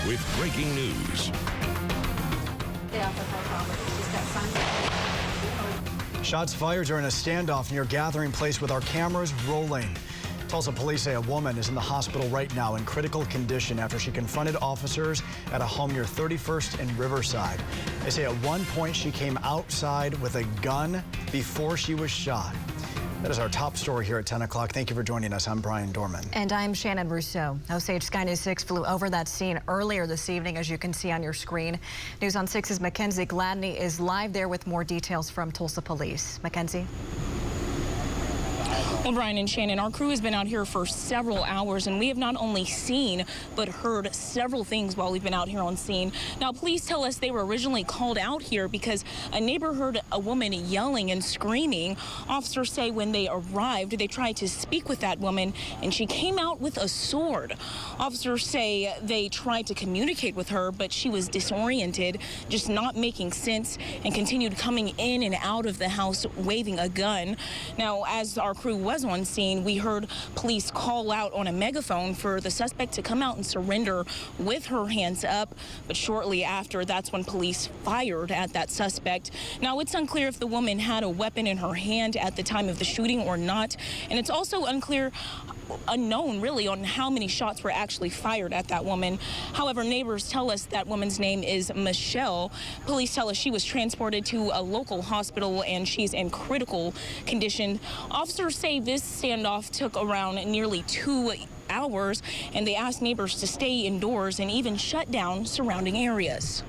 with breaking news. Shots fired during a standoff near Gathering Place with our cameras rolling. Tulsa police say a woman is in the hospital right now in critical condition after she confronted officers at a home near 31st and Riverside. They say at one point she came outside with a gun before she was shot. That is our top story here at 10 o'clock. Thank you for joining us. I'm Brian Dorman. And I'm Shannon Rousseau. Osage Sky News 6 flew over that scene earlier this evening, as you can see on your screen. News on 6's Mackenzie Gladney is live there with more details from Tulsa Police. Mackenzie? Well, Brian and Shannon, our crew has been out here for several hours, and we have not only seen but heard several things while we've been out here on scene. Now, police tell us they were originally called out here because a neighbor heard a woman yelling and screaming. Officers say when they arrived, they tried to speak with that woman, and she came out with a sword. Officers say they tried to communicate with her, but she was disoriented, just not making sense, and continued coming in and out of the house waving a gun. Now, as our crew was on scene, we heard police call out on a megaphone for the suspect to come out and surrender with her hands up. But shortly after, that's when police fired at that suspect. Now, it's unclear if the woman had a weapon in her hand at the time of the shooting or not. And it's also unknown really on how many shots were actually fired at that woman. However, neighbors tell us that woman's name is Michelle. Police tell us she was transported to a local hospital and she's in critical condition. Officers say this standoff took around nearly 2 hours, and they asked neighbors to stay indoors and even shut down surrounding areas.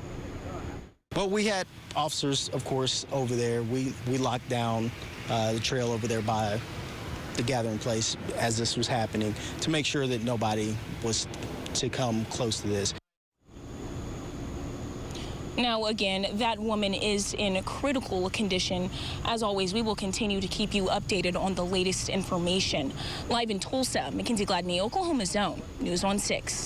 But we had officers, of course, over there. We locked down the trail over there by the Gathering Place as this was happening to make sure that nobody was to come close to this. Now, again, that woman is in critical condition. As always, we will continue to keep you updated on the latest information. Live in Tulsa, Mackenzie Gladney, Oklahoma Zone, News on 6.